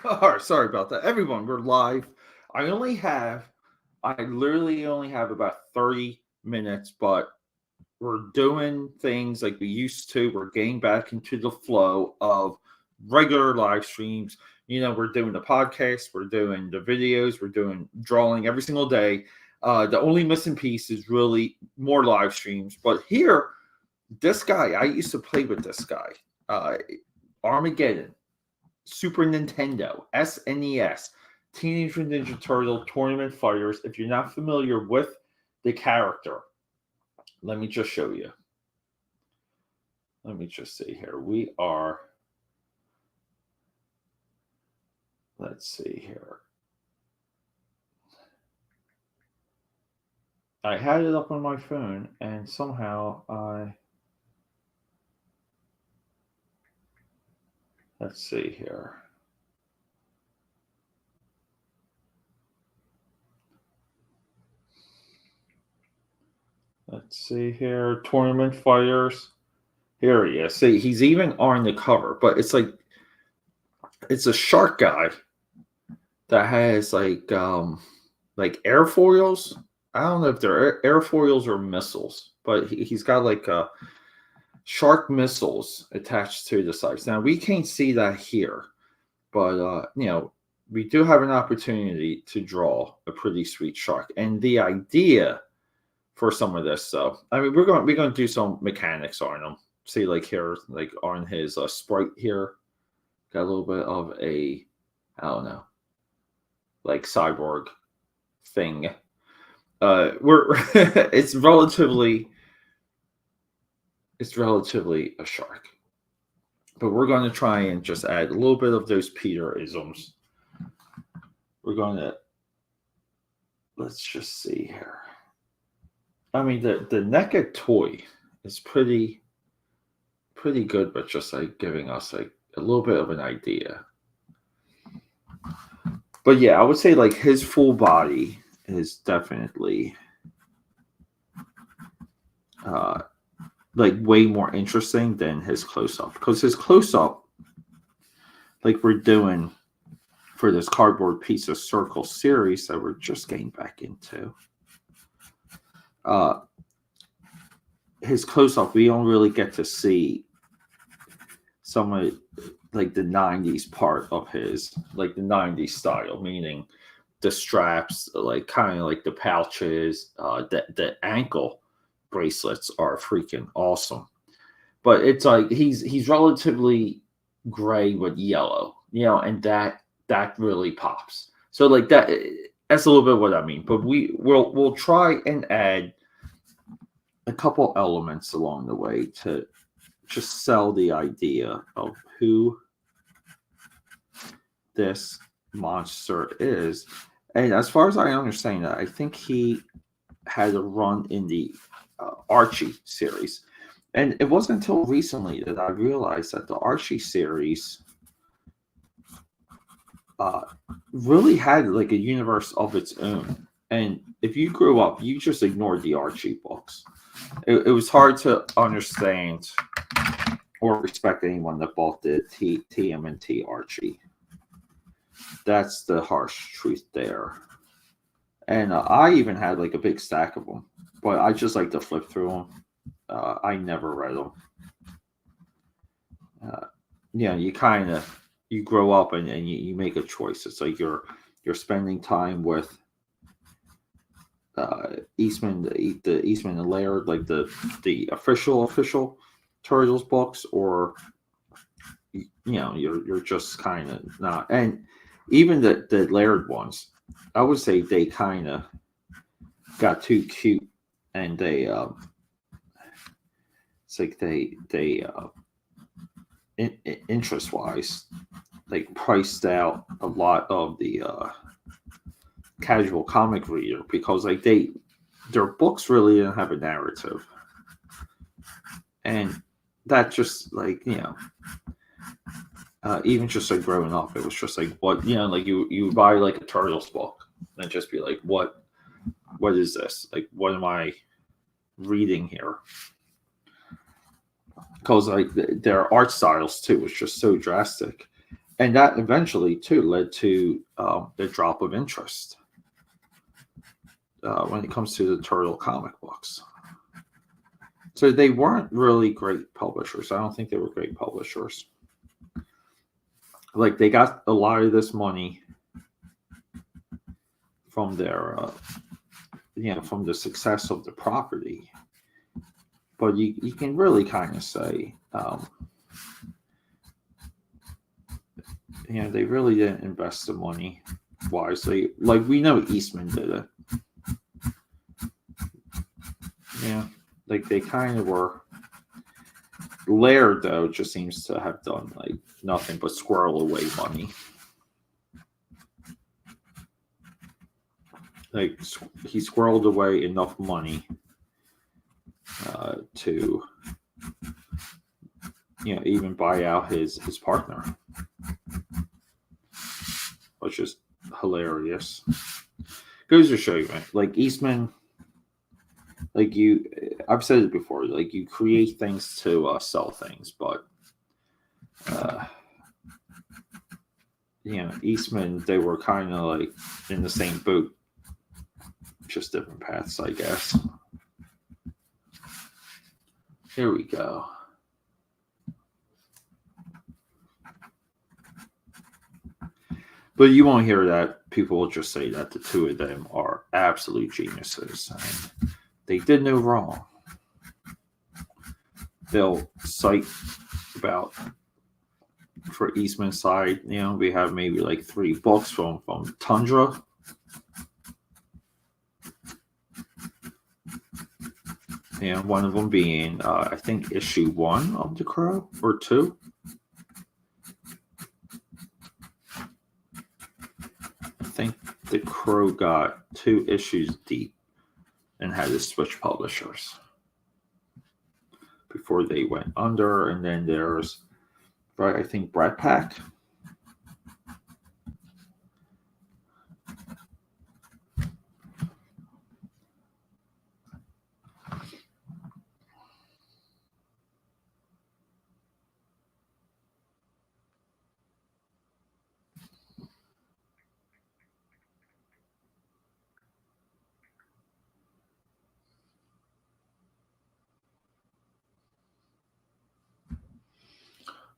All right, sorry about that. Everyone, we're live. I literally only have about 30 minutes, but we're doing things like we used to. We're getting back into the flow of regular live streams. We're doing the podcast, we're doing the videos, we're doing drawing every single day. The only missing piece is really more live streams. But here, this guy, I used to play with this guy. Uh, Armageddon. Super Nintendo, SNES, Teenage Mutant Ninja Turtle Tournament Fighters. If you're not familiar with the character, let me just show you. Let me just see here. Let's see here. I had it up on my phone and somehow let's see here. Let's see here. Tournament Fighters. Here he is. See, he's even on the cover, but it's a shark guy that has like airfoils. I don't know if they're airfoils or missiles, but he's got like shark missiles attached to the sides. Now we can't see that here, but we do have an opportunity to draw a pretty sweet shark. And the idea for some of this, so I mean, we're going to do some mechanics on him. See, like here, like on his sprite here, got a little bit of a, I don't know, like cyborg thing. We're it's relatively a shark, but we're going to try and just add a little bit of those Peter-isms. We're going to, let's just see here. I mean, the NECA toy is pretty good, but just like giving us like a little bit of an idea. But yeah, I would say like his full body is definitely like way more interesting than his close-up, because his close-up, like we're doing for this cardboard piece of circle series that we're just getting back into, his close-up, we don't really get to see some of like the 90s part of his, like the 90s style, meaning the straps, like kind of like the pouches, the ankle bracelets are freaking awesome. But it's like he's relatively gray with yellow, and that really pops. So like that's a little bit what I mean. But we'll try and add a couple elements along the way to just sell the idea of who this monster is. And as far as I understand that, I think he had a run in the Archie series. And it wasn't until recently that I realized that the Archie series really had like a universe of its own. And if you grew up, you just ignored the Archie books. It was hard to understand or respect anyone that bought the TMNT Archie. That's the harsh truth there. And I even had like a big stack of them, but I just like to flip through them. I never read them. You grow up and you make a choice. It's like you're spending time with Eastman, the Eastman and Laird, like the official Turtles books, or you're just kind of not. And even the Laird ones, I would say they kind of got too cute, and they it's like they interest wise, like priced out a lot of the casual comic reader, because like their books really didn't have a narrative, and that just like even just like growing up, it was just like what like you would buy like a Turtles book and just be like, what is this, like what am I reading here? Because like their art styles too was just so drastic. And that eventually, too, led to the drop of interest when it comes to the Turtle comic books. So they weren't really great publishers. I don't think they were great publishers. Like, they got a lot of this money from their, from the success of the property. But you can really kind of say, they really didn't invest the money wisely. Like, we know Eastman did it. Yeah, like they kind of were. Laird, though, just seems to have done like nothing but squirrel away money. Like, he squirreled away enough money to, even buy out his partner, which is hilarious. Goes to show you, man, like Eastman, like I've said it before, like you create things to sell things, but Eastman, they were kind of like in the same boat, just different paths, I guess. Here we go. But you won't hear that. People will just say that the two of them are absolute geniuses. And they did no wrong. They'll cite about, for Eastman's side, we have maybe like 3 books from Tundra. And one of them being, I think, issue 1 of The Crow, or 2. I think The Crow got 2 issues deep and had to switch publishers before they went under. And then there's, I think, Brat Pack.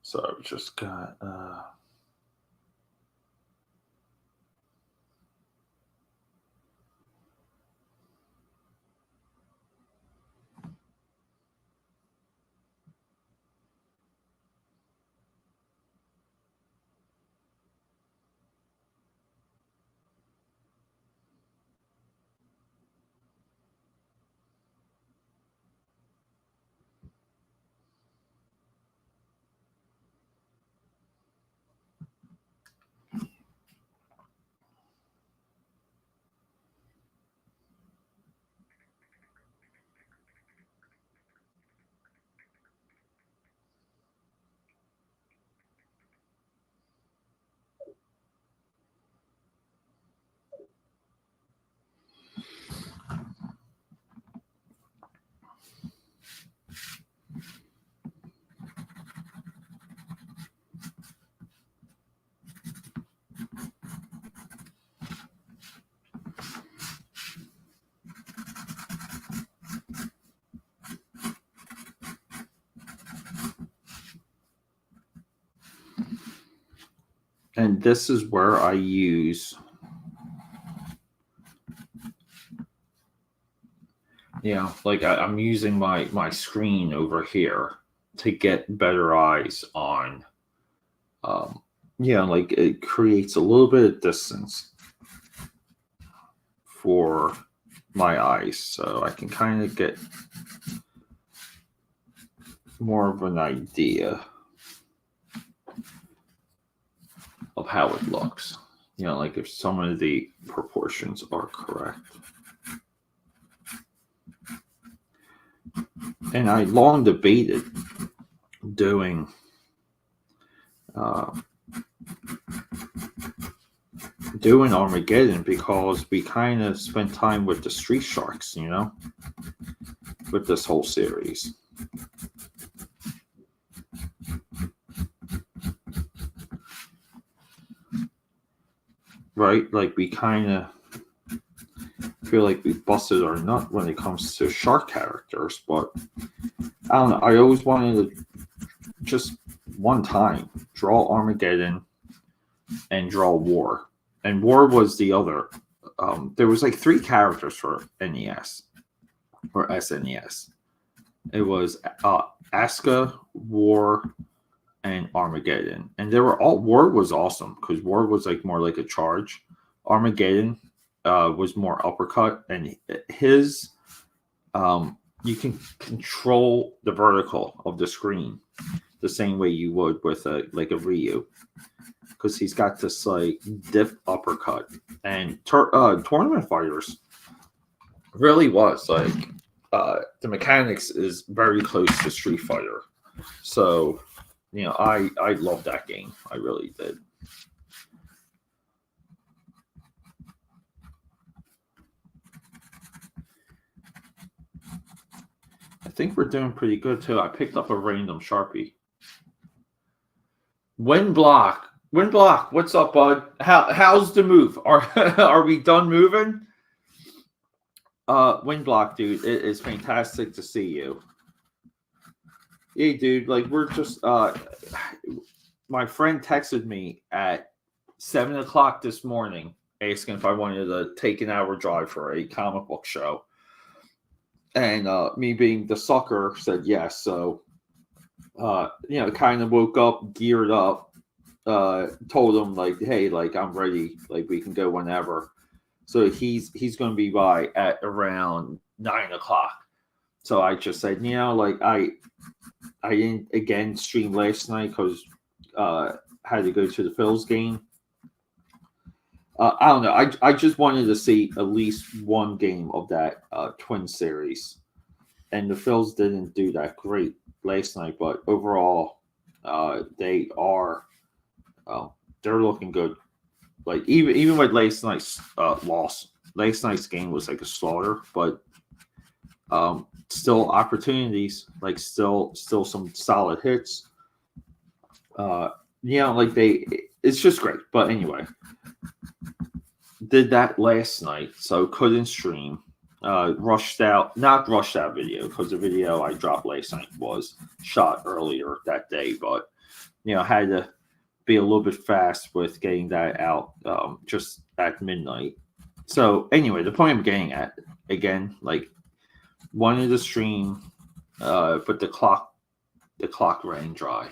So I've just got and this is where I use like I'm using my screen over here to get better eyes on like it creates a little bit of distance for my eyes, so I can kind of get more of an idea of how it looks. Like if some of the proportions are correct. And I long debated doing Armageddon because we kind of spent time with the Street Sharks, with this whole series. right? Like we kind of feel like we busted our nut when it comes to shark characters, but I don't know. I always wanted to just one time draw Armageddon and draw War, and War was the other. There was like 3 characters for NES or SNES. It was Aska, War, and Armageddon, and they were all. War was awesome because War was like more like a charge. Armageddon was more uppercut, and his you can control the vertical of the screen the same way you would with a Ryu, because he's got this like dip uppercut, and tournament fighters really was like the mechanics is very close to Street Fighter, so I love that game. I really did. I think we're doing pretty good too. I picked up a random Sharpie. Windblock, what's up, bud? How's the move? Are we done moving? Windblock, dude, it is fantastic to see you. Hey, dude, like we're just my friend texted me at 7 o'clock this morning asking if I wanted to take an hour drive for a comic book show. And me being the sucker said yes. So, kind of woke up, geared up, told him like, hey, like I'm ready, like we can go whenever. So he's going to be by at around 9 o'clock. So I just said, like I didn't again stream last night because had to go to the Phils game. I don't know. I just wanted to see at least one game of that Twin series, and the Phils didn't do that great last night. But overall, they are they're looking good. Like even with last night's loss, last night's game was like a slaughter, but still opportunities. Like still some solid hits. Like it's just great. But anyway. Did that last night, so couldn't stream. Not rushed out video because the video I dropped last night was shot earlier that day, but had to be a little bit fast with getting that out just at midnight. So anyway, the point I'm getting at again, like wanted to stream, but the clock ran dry.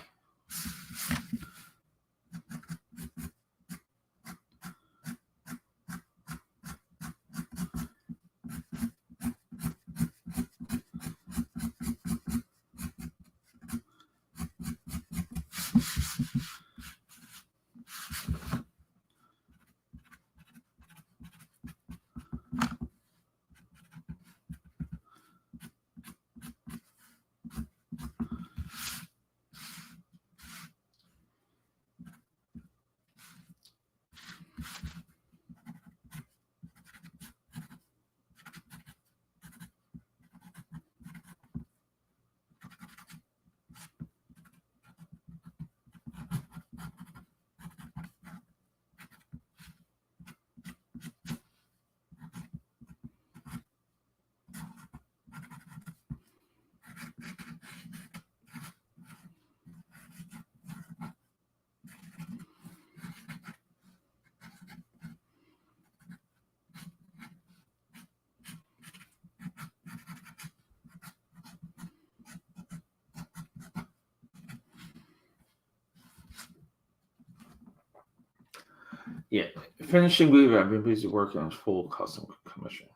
Yeah, finishing Weaver. I've been busy working on full custom commission.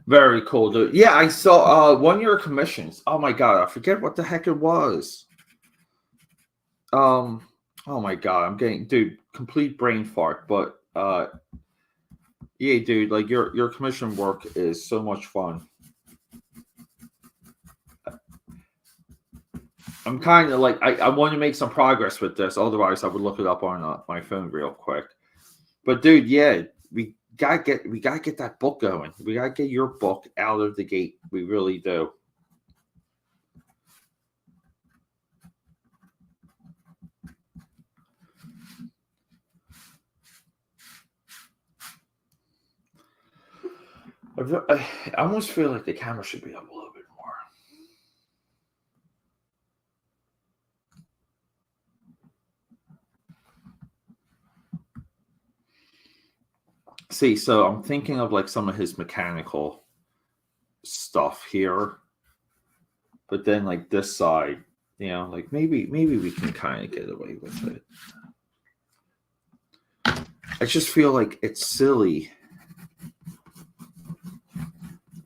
Very cool, dude. Yeah, I saw 1 year commissions. Oh my god, I forget what the heck it was. Oh my god, I'm getting complete brain fart. But yeah, dude, like your commission work is so much fun. I'm kind of like I want to make some progress with this. Otherwise, I would look it up on my phone real quick. But dude, yeah, we gotta get that book going. We gotta get your book out of the gate. We really do. I almost feel like the camera should be up a little bit more. See, so I'm thinking of like some of his mechanical stuff here, but then like this side, like maybe we can kind of get away with it. I just feel like it's silly,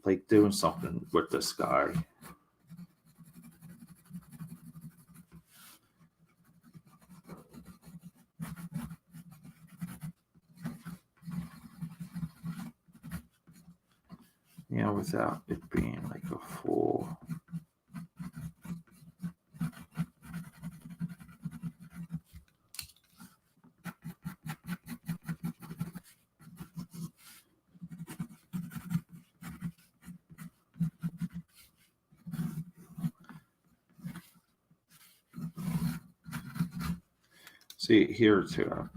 like doing something with this guy. Without it being like a full. See here too,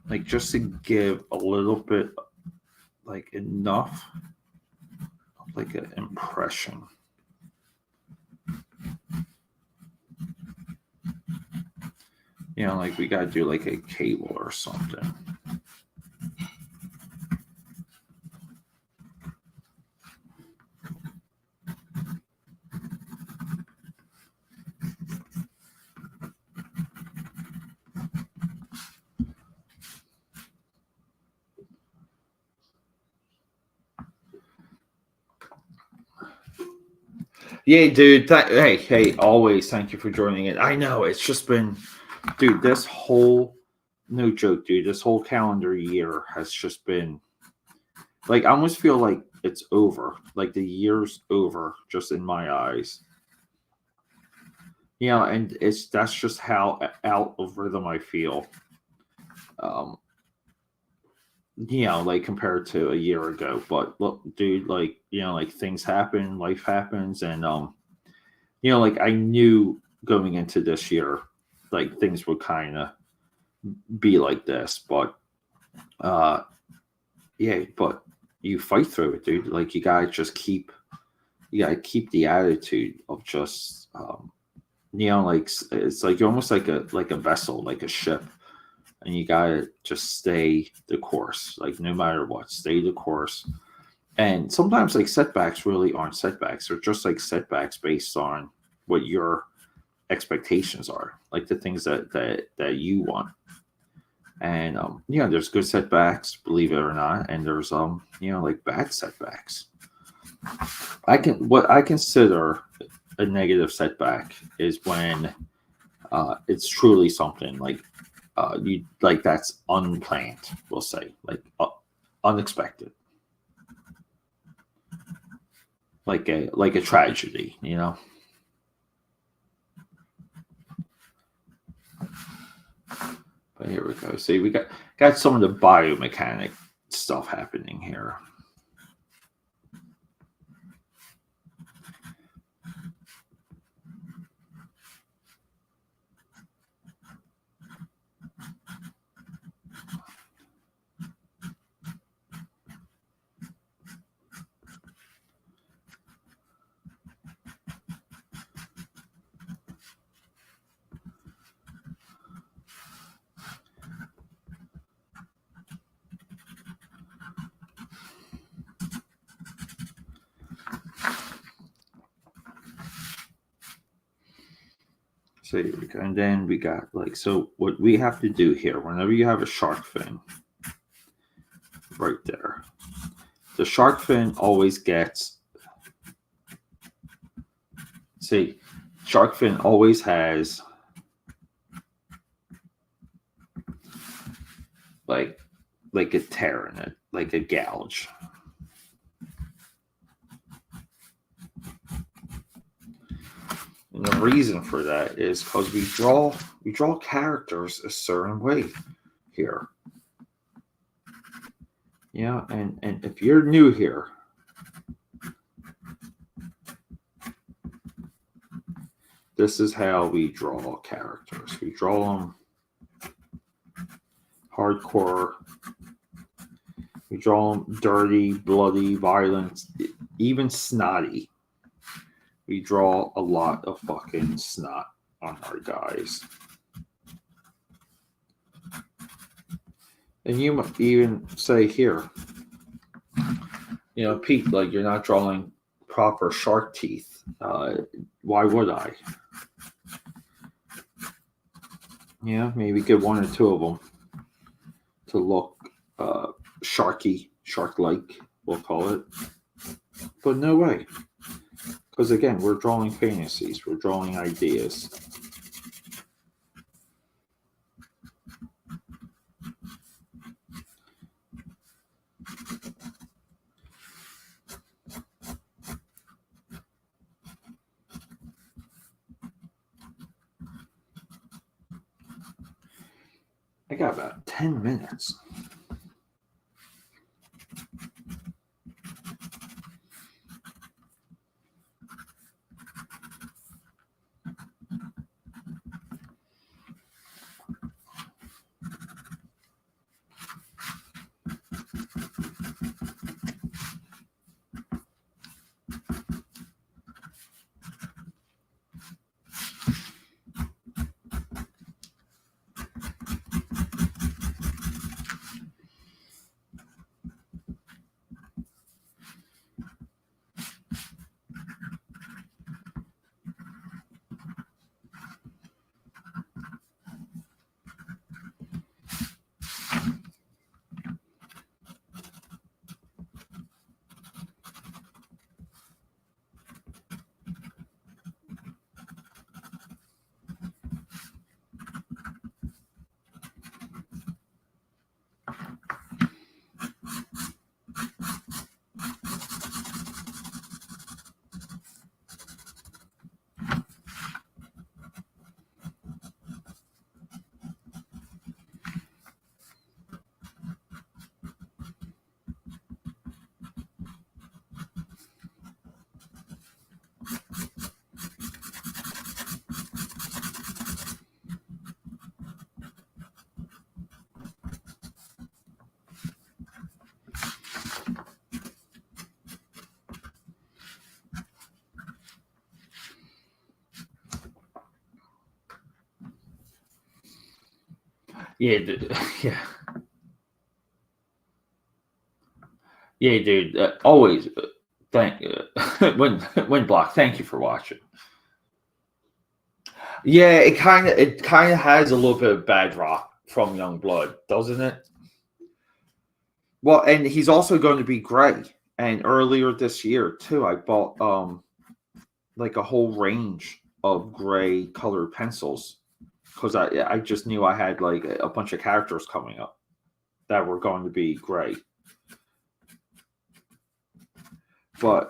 like just to give a little bit, like enough, of like an impression. Like we gotta do like a cable or something. Yeah, dude. Hey, always thank you for joining it. I know it's just been, dude, this whole, no joke, dude, this whole calendar year has just been, like, I almost feel like it's over. Like the year's over, just in my eyes. And that's just how out of rhythm I feel. Like compared to a year ago. But look, dude, like, like things happen, life happens, and like I knew going into this year, like things would kind of be like this, but but you fight through it, dude. Like you gotta keep the attitude of just like it's like you're almost like a vessel, like a ship, and you gotta just stay the course, like no matter what, stay the course. And sometimes like setbacks really aren't setbacks, they're just like setbacks based on what your expectations are, like the things that you want. And there's good setbacks, believe it or not, and there's like bad setbacks. What I consider a negative setback is when it's truly something like you like that's unplanned, we'll say, like unexpected, like a tragedy, But here we go. See, we got some of the biomechanic stuff happening here. So here we go. And then we got like, so what we have to do here, whenever you have a shark fin, right there, the shark fin always gets, see, shark fin always has like a tear in it, like a gouge. And the reason for that is because we draw characters a certain way here. And if you're new here, this is how we draw characters. We draw them hardcore, We draw them dirty, bloody, violent, even snotty. We draw a lot of fucking snot on our guys. And you might even say here, Pete, like you're not drawing proper shark teeth. Why would I? Yeah, maybe get one or two of them to look shark-like, we'll call it. But no way. Because again, we're drawing fantasies, we're drawing ideas. I got about 10 minutes. Yeah, dude. Yeah, dude. Always thank when block. Thank you for watching. Yeah, it kind of has a little bit of bad rock from Young Blood, doesn't it? Well, and he's also going to be gray. And earlier this year too, I bought like a whole range of gray colored pencils because I just knew I had like a bunch of characters coming up that were going to be gray. But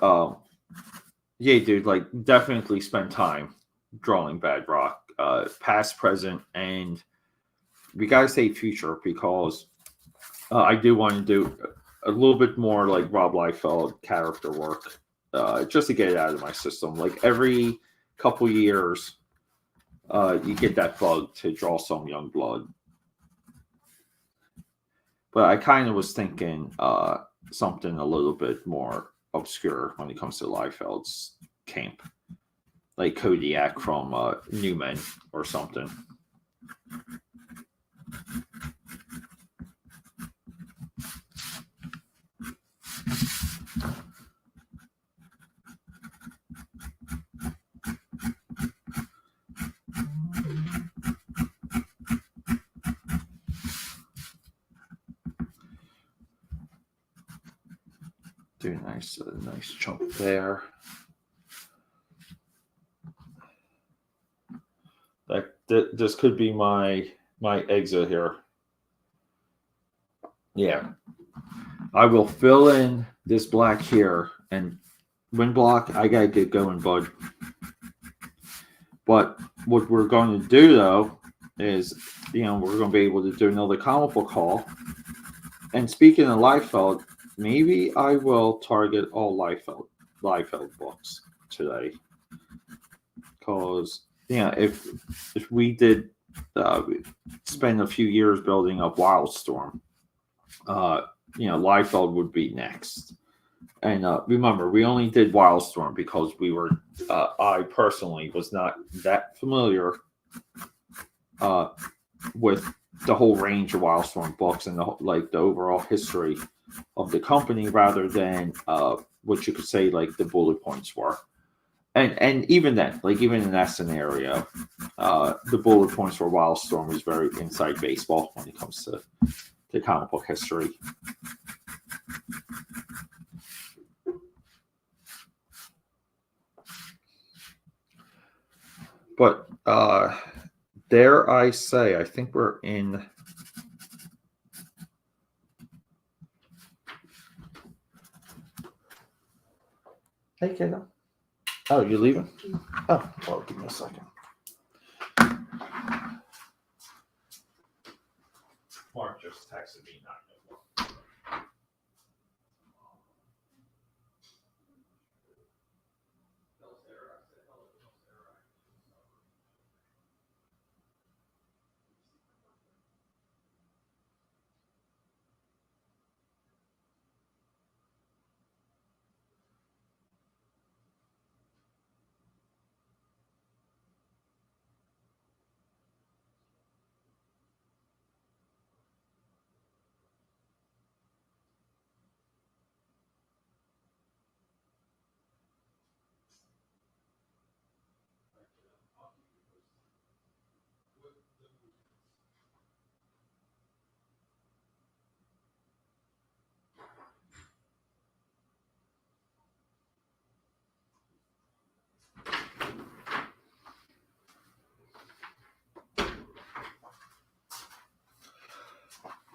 yeah, dude, like definitely spend time drawing Bad Rock, past, present, and we gotta say future because I do want to do a little bit more like Rob Liefeld character work, just to get it out of my system. Like every couple years, you get that bug to draw some Young Blood. But I kind of was thinking something a little bit more obscure when it comes to Liefeld's camp, like Kodiak from New Men or something. Do nice chunk there. This could be my exit here. Yeah, I will fill in this black here and wind block. I gotta get going, bud. But what we're going to do though is, we're going to be able to do another comic book haul. And speaking of Liefeld, maybe I will target all Liefeld books today, because if we did spend a few years building up Wildstorm, Liefeld would be next. And remember, we only did Wildstorm because I personally was not that familiar with the whole range of Wildstorm books and the overall history of the company, rather than what you could say like the bullet points were. And even then, like even in that scenario, the bullet points for Wildstorm was very inside baseball when it comes to the comic book history. But dare I say, I think we're in. Hey, kiddo. Oh, you leaving? Oh, well, give me a second. Mark just texted me.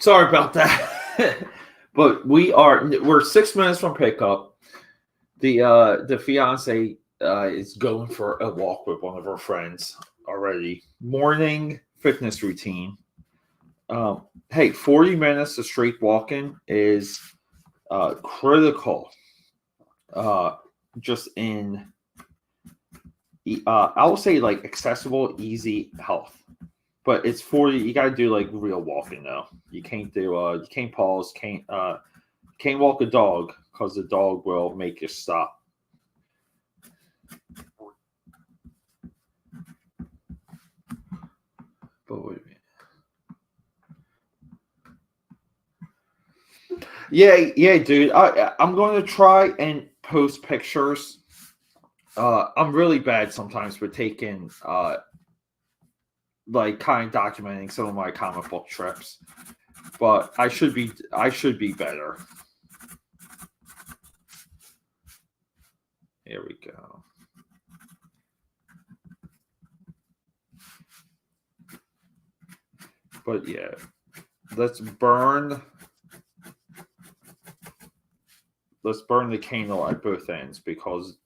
Sorry about that. But we're 6 minutes from pickup. The fiance is going for a walk with one of her friends already. Morning fitness routine. Hey, 40 minutes of straight walking is critical. Just in, I will say like accessible, easy health. But it's 40. You got to do like real walking though. You can't do. You can't pause. Can't walk a dog because the dog will make you stop. But wait a minute. Yeah, dude. I'm going to try and post pictures. I'm really bad sometimes with taking like kind of documenting some of my comic book trips, but I should be better. Here we go. But yeah, let's burn the candle at both ends, because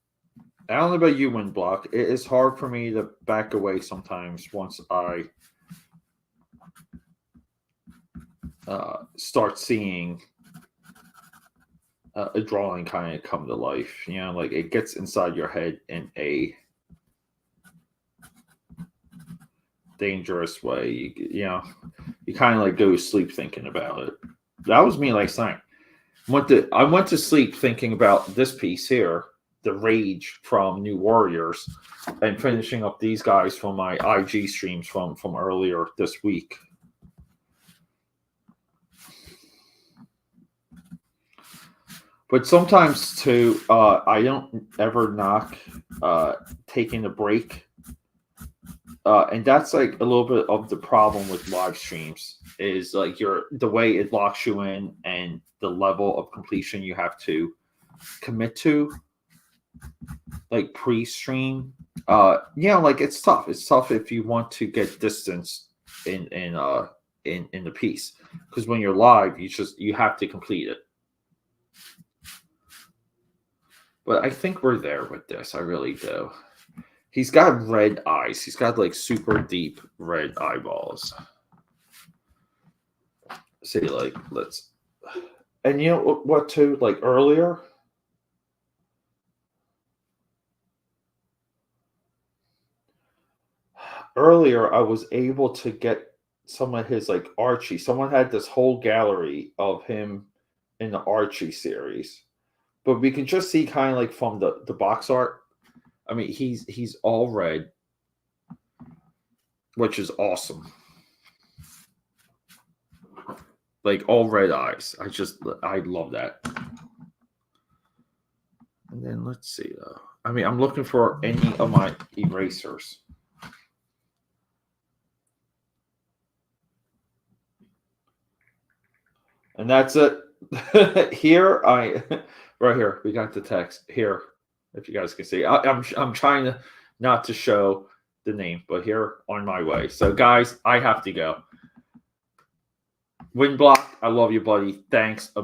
I don't know about you, Windblock. It is hard for me to back away sometimes once I start seeing a drawing kind of come to life. Like it gets inside your head in a dangerous way. You kind of like go to sleep thinking about it. That was me last night. I went to sleep thinking about this piece here, the Rage from New Warriors, and finishing up these guys from my IG streams from earlier this week. But sometimes too, I don't ever knock taking a break, and that's like a little bit of the problem with live streams, is like the way it locks you in and the level of completion you have to commit to, like pre-stream. Like it's tough. It's tough if you want to get distance in the piece, because when you're live, you have to complete it. But I think we're there with this. I really do. He's got red eyes. He's got like super deep red eyeballs. See, like, let's. And you know what, too? Like earlier. Earlier, I was able to get some of his like Archie. Someone had this whole gallery of him in the Archie series. But we can just see kind of like from the box art. I mean, he's all red, which is awesome. Like all red eyes. I love that. And then let's see though. I mean, I'm looking for any of my erasers. And that's it. Here, right here, we got the text here. If you guys can see, I'm trying to not to show the name, but here on my way. So, guys, I have to go. Windblock, I love you, buddy. Thanks.